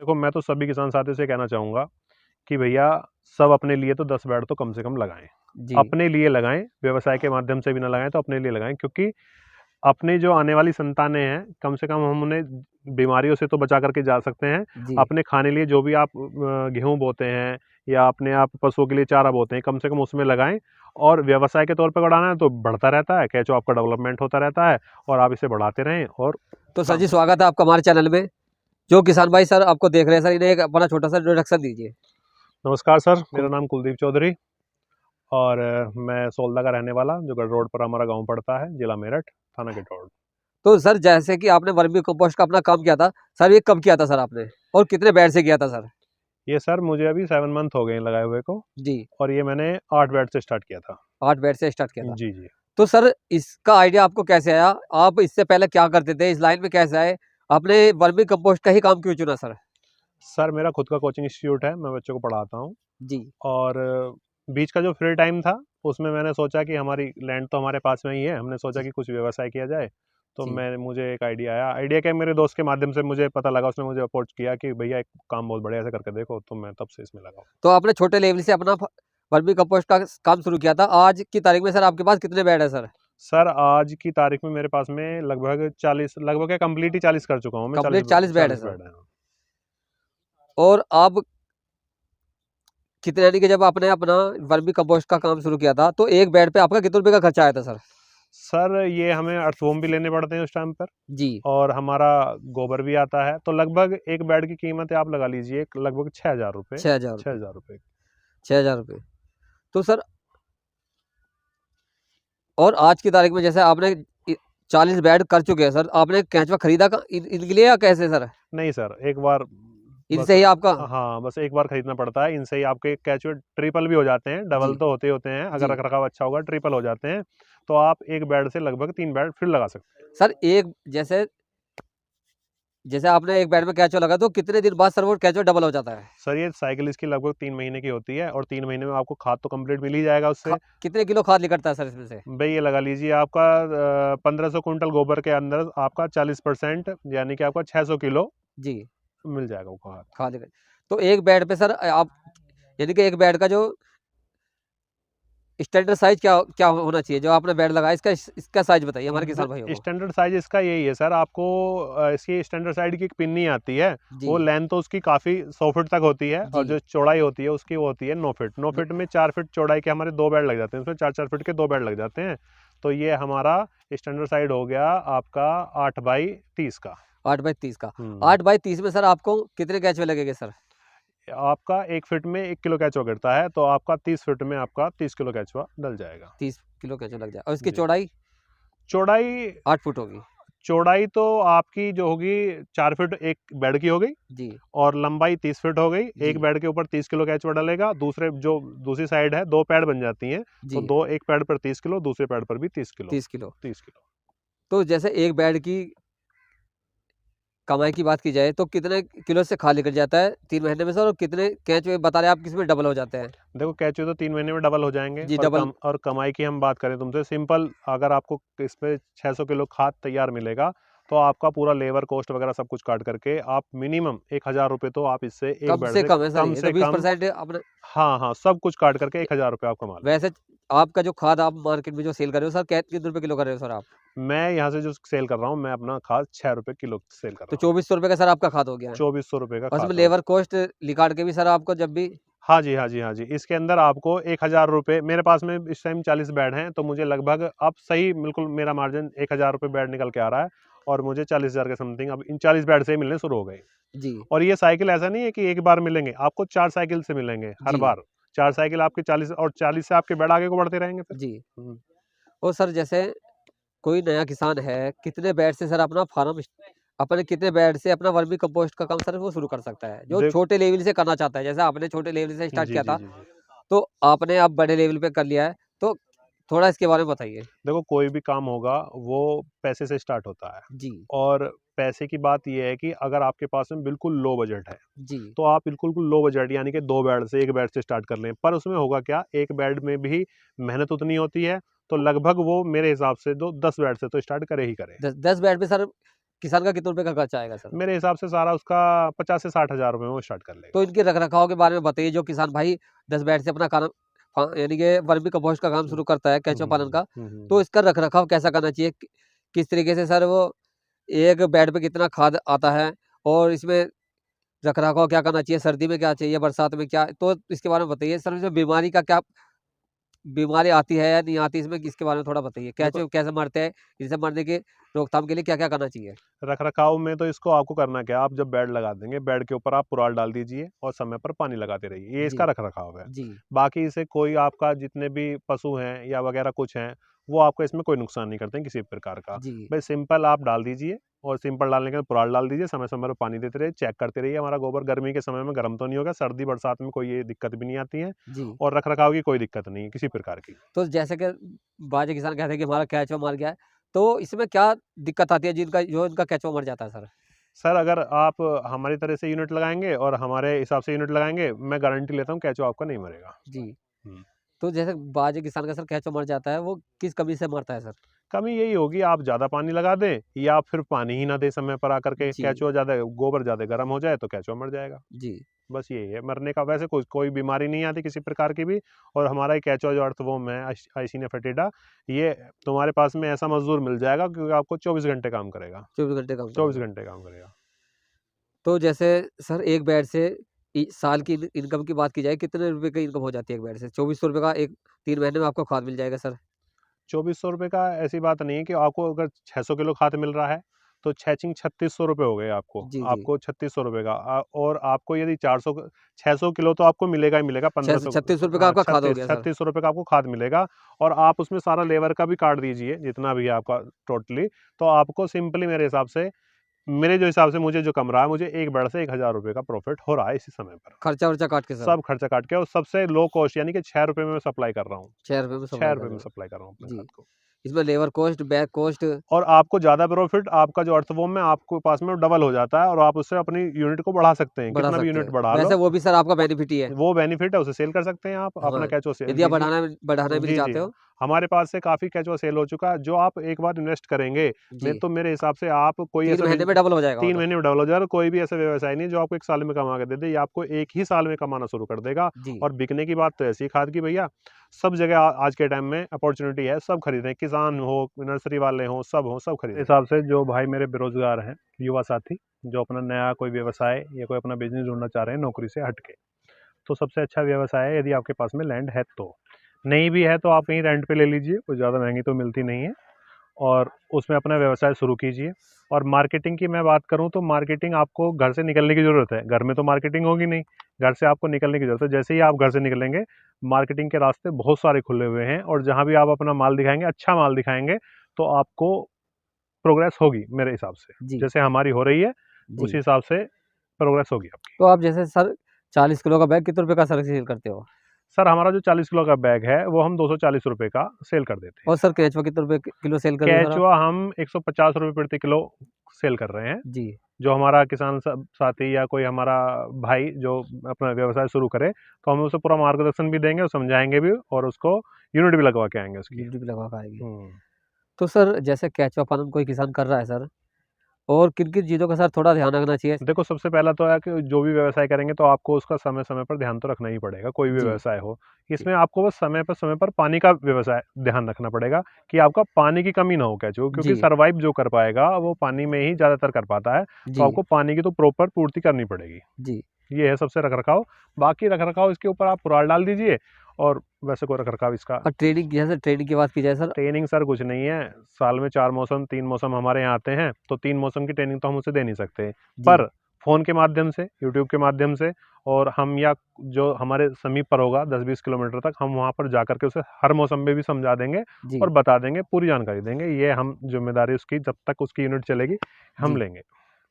देखो, मैं तो सभी किसान साथी से कहना चाहूँगा कि भैया सब अपने लिए तो 10 बेड तो कम से कम लगाएँ। जी। अपने लिए लगाएँ, व्यवसाय के माध्यम से भी ना लगाएँ तो अपने लिए लगाएँ, क्योंकि अपनी जो आने वाली संतानें हैं, कम से कम हम उन्हें बीमारियों से तो बचा करके जा सकते हैं। जी। अपने खाने लिए जो भी आप गेहूँ बोते हैं या अपने आप पशुओं के लिए चारा बोते हैं, कम से कम उसमें लगाएँ। और व्यवसाय के तौर पे बढ़ाना है तो बढ़ता रहता है, केंचुआ आपका डेवलपमेंट होता रहता है और आप इसे बढ़ाते रहें और तो सर काम जी, स्वागत है आपका हमारे चैनल में। जो किसान भाई सर आपको देख रहे हैं सर, इन्हें एक अपना छोटा सा इंट्रोडक्शन दीजिए। नमस्कार सर, मेरा कुल- नाम कुलदीप चौधरी और मैं सोलदा का रहने वाला, जो गढ़ रोड पर हमारा गांव पड़ता है, जिला मेरठ, थाना गठौड़। तो सर जैसे कि आपने वर्मी कंपोस्ट का अपना काम किया था सर, ये कब किया था सर आपने, और कितने बेड से किया था सर? ये सर मुझे अभी 7 मंथ हो गए हैं लगाए हुए को। जी। और ये मैंने 8 बेड से स्टार्ट किया था। 8 बेड से स्टार्ट किया था। जी जी। तो सर इसका आइडिया आपको कैसे आया? आप इससे पहले क्या करते थे, इस लाइन में कैसे आए? आपने वर्मी कंपोस्ट का ही काम क्यों चुना सर? सर मेरा खुद का कोचिंग इंस्टीट्यूट है, मैं बच्चों को पढ़ाता हूँ। जी। और बीच का जो फ्री टाइम था उसमें मैंने सोचा कि हमारी लैंड तो हमारे पास में ही है, हमने सोचा जी। कि कुछ व्यवसाय किया जाए। तो जी। मुझे एक आइडिया आया, आइडिया क्या, मेरे दोस्त के माध्यम से मुझे पता लगा, उसने मुझे अप्रोच किया कि भैया एक काम बहुत बढ़िया से करके देखो, तो मैं तब से इसमें लगा हूँ। तो आपने छोटे लेवल से अपना वर्मी कंपोस्ट का काम शुरू किया था। आज की तारीख में सर आपके पास कितने बेड है सर? सर आज की तारीख में मेरे पास में लगभग 40, लगभग क्या कंप्लीट ही 40 कर चुका हूँ मैं। कंप्लीट 40 40 बेड है 40 सर। बेड है। और आप कितने, यानी कि जब आपने अपना वर्मी कंपोस्ट का काम शुरू किया था तो एक बेड पे आपका कितने रुपए का खर्चा आया था सर? सर ये हमें अर्थवॉर्म भी लेने पड़ते हैं उस टाइम पर, जी। और हमारा गोबर भी आता है, तो लगभग एक बेड की कीमत है, आप लगा लीजिए लगभग 6,000 रुपये। 6,000 रुपये। 6,000 रुपये। 6,000 रुपये। तो सर, और आज की तारीख में जैसे आपने 40 बेड कर चुके हैं सर, आपने कैंचवा खरीदा इनके लिए या कैसे सर? नहीं सर, एक बार बस। इनसे ही आपका? हाँ, बस एक बार खरीदना पड़ता है, इनसे ही आपके कैचुअल ट्रिपल भी हो जाते हैं, जी। डबल तो होते होते हैं, अगर जी। रख रखाव अच्छा होगा ट्रिपल हो जाते हैं। तो आप एक बेड से लगभग 3 बेड फिर लगा सकते हैं। सर एक जैसे जैसे आपने एक बेड में कैचवा लगा तो कितने दिन बाद सर वो कैचवा डबल हो जाता है? सर ये साइकिल इसकी लगभग 3 महीने की होती है, और 3 महीने में आपको खाद तो कंप्लीट मिल ही जाएगा उससे। कितने किलो खाद निकलता है सर इसमें से? भाई ये लगा लीजिए आपका 1500 कुंटल गोबर के अंदर आपका 40%, यानी कि आपका 600 किलो जी। मिल जाएगा वो खाद। खाद निकल। तो एक बेड पे सर आप, यानी कि एक बेड का जो स्टैंडर्ड साइज क्या क्या होना चाहिए, जो आपने बेड लगाया इसका साइज बताइए हमारे किसान भाइयों को। स्टैंडर्ड साइज इसका यही है सर, आपको इसकी स्टैंडर्ड साइज की एक पिन्नी आती है। जी। वो लेंथ तो उसकी काफ़ी 100 फीट तक होती है, जी। और जो चौड़ाई होती है उसकी वो होती है 9 फीट। 9 फीट में 4 फीट चौड़ाई के हमारे 2 बेड लग जाते हैं, उसमें 4-4 फीट के 2 बेड लग जाते हैं। तो ये हमारा स्टैंडर्ड साइज हो गया आपका 8 बाई 30 का। 8 बाई 30 का। हम्म। 8 बाई 30 में सर आपको कितने कैचवे लगेंगे सर? आपका 1 फीट में 1 किलो केचुआ गिरता है, तो आपका 30 फीट में आपका 30 किलो केचुआ डल जाएगा। 30 किलो कैचवे लग जाए, और इसकी जी। चौड़ाई चौड़ाई, 8 फुट होगी। चौड़ाई तो आपकी जो होगी 4 फीट एक बेड की हो गई, जी। और लंबाई 30 फीट हो गई। जी। एक बेड के ऊपर 30 किलो केचुआ डलेगा, दूसरी साइड है, 2 पैड बन जाती हैं। तो जी। एक पैड पर 30 किलो, दूसरे पैड पर भी 30 किलो। 30 किलो। 30 किलो। तो जैसे एक बेड की कमाई की बात की जाए तो कितने किलो से खाली कर जाता है 3 महीने में सर, और कितने कैचवे बता रहे हैं आप किसमें डबल हो जाते हैं? देखो केचुए तो 3 महीने में डबल हो जाएंगे, जी डबल। और कमाई की हम बात करें तुमसे सिंपल, अगर आपको इसमें 600 किलो खाद तैयार मिलेगा, तो आपका पूरा लेबर कॉस्ट वगैरह सब कुछ काट करके आप मिनिमम 1,000 रुपये तो आप इससे एक कम बेड से से कम है सर, कम ये तो से कम। 20% अपने। हाँ हाँ, सब कुछ काट करके 1,000 रुपये आप कमा लोगे। वैसे आपका जो खाद आप मार्केट में जो सेल कर रहे हो सर, कितने रुपए किलो कर रहे हो सर आप? मैं यहाँ से जो सेल कर रहा हूँ, मैं अपना खाद 6 रुपये किलो सेल कर तो रहा हूँ। 2400 रुपए का सर आपका खाद हो गया है। 2,400 रुपये का और खाद इसमें हो। लेबर कॉस्ट निकाल के भी सर आपको जब भी। हाँ जी, हाँ जी, हाँ जी, इसके अंदर आपको 1,000 रुपये, मेरे पास में इस टाइम 40 बेड हैं, तो मुझे लगभग अब सही बिल्कुल मेरा मार्जिन 1,000 रुपये बेड निकल के आ रहा है। और मुझे 40,000 के समथिंग अब इन 40 बेड से ही मिलने शुरू हो गए। जी। और ये साइकिल ऐसा नहीं है कि एक बार मिलेंगे, आपको 4 साइकिल से मिलेंगे हर जी। बार। 4 साइकिल आपके 40, और 40 से आपके बेड आगे को बढ़ते रहेंगे फिर। जी। हम्म। और सर जैसे कोई नया किसान है, कितने बेड से सर अपना फार्म, अपने कितने बेड से अपना वर्मी कंपोस्ट का काम सर वो शुरू कर सकता है, जो देख। छोटे लेवल से करना चाहता है? जैसे आपने छोटे लेवल से स्टार्ट जी किया जी था, जी जी। तो आपने अब बड़े लेवल पे कर लिया है, तो थोड़ा इसके बारे में बताइए। देखो, कोई भी काम होगा वो पैसे से स्टार्ट होता है। जी। और पैसे की बात यह है कि अगर आपके पास में बिल्कुल लो बजट है, जी। तो आप बिल्कुल लो बजट यानी कि 2 बेड से, एक बेड से स्टार्ट कर लें। पर उसमें होगा क्या, एक बेड में भी मेहनत उतनी होती है, तो लगभग वो मेरे हिसाब से 10 बेड से तो स्टार्ट करे ही करे। 10 बेड पे सर किसान का कितने रुपए का खर्चा आएगा सर? मेरे हिसाब से सारा उसका 50 से 60 हज़ार रुपए में वो स्टार्ट कर लेगा। तो इनके रख-रखाव के बारे में बताइए, जो किसान भाई 10 बैठ से अपना काम यानी कि वर्मी कंपोस्ट का काम शुरू करता है केंचुआ पालन का, तो इसका रख-रखाव कैसा करना चाहिए? किस तरीके से सर वो एक बेड पे कितना खाद आता है, और इसमें रख-रखाव क्या करना चाहिए? सर्दी में क्या चाहिए, बरसात में क्या? तो इसके बारे में बताइए। सर इसमें बीमारी का क्या, बीमारी आती है या नहीं आती, इसमें इसके बारे में थोड़ा बताइए। देखो, कैसे मरते हैं? इनसे मरने की रोकथाम के लिए क्या-क्या करना चाहिए? रख-रखाव में तो इसको आपको करना क्या है, आप जब बेड लगा देंगे, बेड के ऊपर आप पुराल डाल दीजिए और समय पर पानी लगाते रहिए, ये इसका जी, रख-रखाव है। जी, बाकी इसे कोई आपका जितने भी पशु हैं या वगैरह कुछ हैं, वो आपको इसमें कोई नुकसान नहीं करते हैं किसी प्रकार का। जी, भाई सिंपल आप डाल दीजिए और सिंपल डालने के बाद पुराल डाल दीजिए, समय-समय पर पानी देते रहिए, चेक करते रहिए हमारा गोबर गर्मी के समय में गर्म तो नहीं होगा, सर्दी बरसात में कोई ये दिक्कत भी नहीं आती है जी। और रख-रखाव की कोई दिक्कत नहीं है किसी प्रकार की। तो जैसे कि बाज़ किसान कहते हैं कि हमारा केंचुआ मर गया है, तो इसमें क्या दिक्कत आती है जिनका जो इनका केंचुआ मर जाता है सर? सर अगर आप हमारी तरह से यूनिट लगाएँगे और हमारे हिसाब से यूनिट लगाएँगे, मैं गारंटी लेता हूँ केंचुआ आपका नहीं मरेगा। जी। हुँ। तो जैसे बाज़ किसान का सर केंचुआ मर जाता है, वो किस कमी से मरता है सर? कमी यही होगी आप ज़्यादा पानी लगा दें या फिर पानी ही ना दें समय पर आकर के, जी, केंचुआ ज़्यादा गोबर ज़्यादा गर्म हो जाए तो केंचुआ मर जाएगा। जी, बस यही है, मरने का वैसे कोई कोई बीमारी नहीं आती किसी प्रकार की भी। और हमारा ये केंचुआ जो अर्थवर्म है आइसिनिया फेटिडा, ये तुम्हारे पास में ऐसा मज़दूर मिल जाएगा क्योंकि आपको 24 घंटे काम करेगा, 24 घंटे काम 24 करेगा। घंटे काम करेगा। तो जैसे सर एक बेड से साल की इनकम की बात की जाए, कितने रुपए की इनकम हो जाती है एक बेड से? 2400 रुपए का एक 3 महीने में आपको खाद मिल जाएगा सर। 2400 रुपये का ऐसी बात नहीं है कि आपको अगर 600 किलो खाद मिल रहा है, तो 6 छिंग 3600 रुपये हो गए आपको। जी, जी। आपको 3600 रुपये का और आपको यदि 600 किलो तो आपको मिलेगा ही मिलेगा 1500। 36 रुपए का हाँ, आपका खाद हो 36 गया सर। 3600 रुपये का आपको खाद मिलेगा और आप उसमें सारा लेबर का भी काट दीजिए, जितना भी है आपका टोटली, तो आपको सिंपली मेरे जो हिसाब से मुझे जो कम रहा है, मुझे एक बेड़ से 1000 रुपये का प्रॉफ़िट हो रहा है इसी समय पर। खर्चा-वर्चा काट के सर, सब खर्चा काट के और सबसे लो कॉस्ट यानी कि 6 रुपये में मैं सप्लाई कर रहा हूँ। 6 रुपए में 6 सप्लाई कर रुपये रहे में हो। सप्लाई कर रहा हूँ अपने जी। खाद को। इसमें लेबर कॉस्ट, बैक कॉस्ट। और आपको ज़्यादा प्रॉफ़िट आपका जो अर्थवर्म है आपके पास में डबल हो जाता है और आप उससे अपनी यूनिट को बढ़ा सकते हैं, बढ़ा कितना भी सकते यूनिट हैं। बढ़ा वैसे लो, वो भी सर आपका बेनिफिट ही है। वो बेनिफिट है, उसे सेल कर सकते हैं आप, अपना हाँ, केंचुआ सेल यदि आप कीजिए। बढ़ाना भी नहीं जी, जी। चाहते हो। हमारे पास से काफ़ी केंचुआ सेल हो चुका है, जो आप एक बार इन्वेस्ट करेंगे, जी, मेरे हिसाब से आप कोई 3 ऐसा महीने में डबल हो जाएगा वो 3 तो। महीने में डबल हो जाएगा। कोई भी ऐसा व्यवसाय नहीं है जो आपको 1 साल में कमा के दे दे, ये आपको 1 ही साल में कमाना शुरू कर देगा। जी, और बिकने की बात तो ऐसी खाद की भैया, सब जगह आज के टाइम में अपॉर्चुनिटी है, सब खरीदें, किसान हो, नर्सरी वाले हों, सब खरीदें। हिसाब से जो भाई मेरे बेरोजगार हैं, युवा साथी, जो अपना नया कोई व्यवसाय या कोई अपना बिज़नेस ढूँढना चाह रहे हैं नौकरी से हट के, तो सबसे अच्छा व्यवसाय है यदि आपके पास में लैंड है तो। नहीं भी है तो आप कहीं रेंट पे ले लीजिए, कोई ज़्यादा महँगी तो मिलती नहीं है और उसमें अपना व्यवसाय शुरू कीजिए। और मार्केटिंग की मैं बात करूँ तो मार्केटिंग आपको घर से निकलने की ज़रूरत है, घर में तो मार्केटिंग होगी नहीं, घर से आपको निकलने की ज़रूरत है। जैसे ही आप घर से निकलेंगे, मार्केटिंग के रास्ते बहुत सारे खुले हुए हैं और जहाँ भी आप अपना माल दिखाएँगे, अच्छा माल दिखाएँगे, तो आपको प्रोग्रेस होगी मेरे हिसाब से। जी, जैसे हमारी हो रही है, जी। उसी हिसाब से प्रोग्रेस होगी आपकी। तो आप जैसे सर 40 किलो का बैग कितने रुपए का सर सेल करते हो? सर हमारा जो 40 किलो का बैग है, वो हम 240 रुपए का सेल कर देते हैं। और सर केंचुआ कितने रुपए किलो सेल कर रहे हो सर आप? केचुआ हम 150 रुपए प्रति किलो सेल कर रहे हैं। जी, जो हमारा किसान साथी या कोई हमारा भाई जो अपना व्यवसाय शुरू करे, तो हम उसे पूरा मार्गदर्शन भी देंगे और समझाएँगे भी और उसको यूनिट भी लगवा के आएँगे उसकी। ड्यूटी भी लगवा के आएँगे। हुँ। तो सर जैसे केंचुआ पालन कोई किसान कर रहा है सर, और किन-किन चीज़ों का सर थोड़ा ध्यान रखना चाहिए? देखो सबसे पहला तो है कि जो भी व्यवसाय करेंगे तो आपको उसका समय-समय पर ध्यान तो रखना ही पड़ेगा, कोई भी जी, व्यवसाय हो। जी, इसमें आपको बस समय पर पानी का व्यवसाय ध्यान रखना पड़ेगा कि आपका पानी की कमी ना हो केंचुआ को, क्योंकि जी, सर्वाइव जो कर पाएगा वो पानी में ही ज़्यादातर कर पाता है। तो जी, आपको पानी की तो प्रॉपर पूर्ति करनी पड़ेगी। जी। ये है सबसे रख-रखाव। बाकी रख-रखाव इसके ऊपर आप पुराल डाल दीजिए और वैसे कोई रख-रखाव इसका और ट्रेनिंग जैसे ट्रेनिंग की बात की जाए सर। ट्रेनिंग सर कुछ नहीं है। साल में 4 मौसम 3 मौसम हमारे यहाँ आते हैं, तो 3 मौसम की ट्रेनिंग तो हम उसे दे नहीं सकते। जी, पर फ़ोन के माध्यम से, यूट्यूब के माध्यम से और हम या जो हमारे समीप पर होगा 10-20 किलोमीटर तक, हम वहाँ पर जाकर के उसे हर मौसम में भी समझा देंगे जी, और बता देंगे, पूरी जानकारी देंगे। ये हम ज़िम्मेदारी उसकी जब तक उसकी यूनिट चलेगी, हम जी, लेंगे।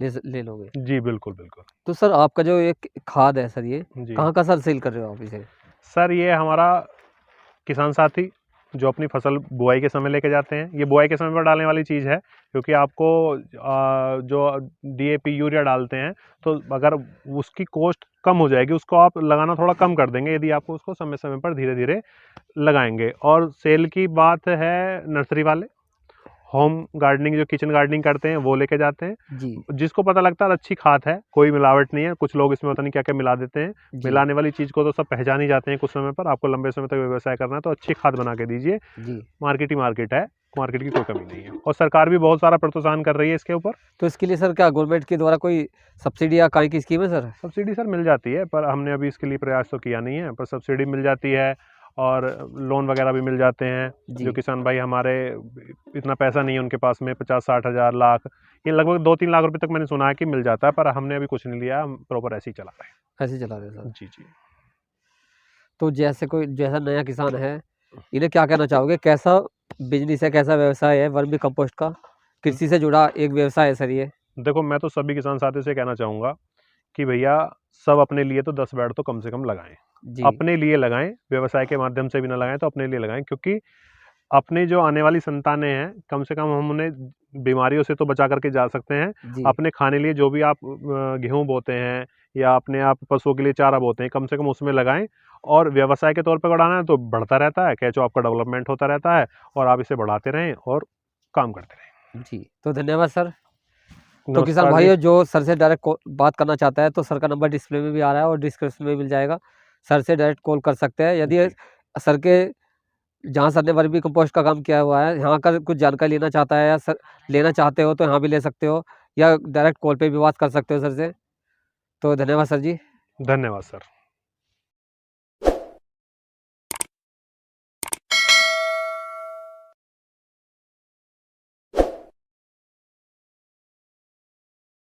ले लोगे। जी, बिल्कुल, बिल्कुल। तो सर आपका जो एक खाद है सर, ये जी। कहाँ का सर सेल कर रहे हो आप इसे? सर ये हमारा किसान साथी जो अपनी फसल बुआई के समय लेके जाते हैं, ये बुआई के समय पर डालने वाली चीज़ है, क्योंकि आपको जो डीएपी यूरिया डालते हैं, तो अगर उसकी कॉस्ट कम हो जाएगी, उसको आप लगाना थोड़ा कम कर देंगे यदि आप उसको समय-समय पर धीरे-धीरे लगाएँगे। और सेल की बात है नर्सरी वाले, होम गार्डनिंग जो किचन गार्डनिंग करते हैं वो लेके जाते हैं। जी जिसको पता लगता है अच्छी खाद है, कोई मिलावट नहीं है, कुछ लोग इसमें पता नहीं क्या क्या मिला देते हैं, जी मिलाने वाली चीज़ को तो सब पहचान ही जाते हैं कुछ समय पर। आपको लंबे समय तक व्यवसाय करना है तो अच्छी खाद बना के दीजिए। जी। मार्केट ही मार्केट है, मार्केट की कोई कमी नहीं है, और सरकार भी बहुत सारा प्रोत्साहन कर रही है इसके ऊपर। तो इसके लिए सर क्या गवर्नमेंट के द्वारा कोई सब्सिडी या कहीं की स्कीम है सर? सब्सिडी सर मिल जाती है, पर हमने अभी इसके लिए प्रयास तो किया नहीं है, पर सब्सिडी मिल जाती है और लोन वगैरह भी मिल जाते हैं। जी जो किसान भाई हमारे इतना पैसा नहीं है उनके पास में 50-60 हज़ार लाख, ये लगभग 2-3 लाख रुपए तक मैंने सुना है कि मिल जाता है, पर हमने अभी कुछ नहीं लिया, हम प्रॉपर ऐसे ही चला रहे हैं। ऐसे चला रहे हैं सर। जी जी। तो जैसे कोई जैसा नया किसान है, इन्हें क्या कहना चाहोगे, कैसा बिजनेस है, कैसा व्यवसाय है वर्मी कंपोस्ट का? कृषि से जुड़ा एक व्यवसाय है सर ये। देखो मैं तो सभी किसान साथियों से कहना चाहूँगा कि भैया सब अपने लिए तो 10 बेड तो कम से कम लगाएं। जी अपने लिए लगाएं, व्यवसाय के माध्यम से भी ना लगाएं तो अपने लिए लगाएं, क्योंकि अपने जो आने वाली संतानें हैं कम से कम हम उन्हें बीमारियों से तो बचा करके जा सकते हैं। जी अपने खाने लिए जो भी आप गेहूं बोते हैं या अपने आप पशुओं के लिए चारा बोते हैं, कम से कम उसमें लगाएं। और व्यवसाय के तौर पर बढ़ाना है तो बढ़ता रहता है, कैचो आपका डेवलपमेंट होता रहता है, और आप इसे बढ़ाते रहें और काम करते रहें। जी। तो धन्यवाद सर। तो किसान नमस्कार जी। भाइयों, जो सर से डायरेक्ट बात करना चाहता है तो सर का नंबर डिस्प्ले में भी आ रहा है और डिस्क्रिप्शन में मिल जाएगा। सर से डायरेक्ट कॉल कर सकते हैं। यदि जी। सर के जहाँ सर ने वर्मी कंपोस्ट का काम किया हुआ है, यहाँ का कुछ जानकारी लेना चाहता है या सर लेना चाहते हो तो यहाँ भी ले सकते हो, या डायरेक्ट कॉल पे भी बात कर सकते हो सर से। तो धन्यवाद सर जी। धन्यवाद सर।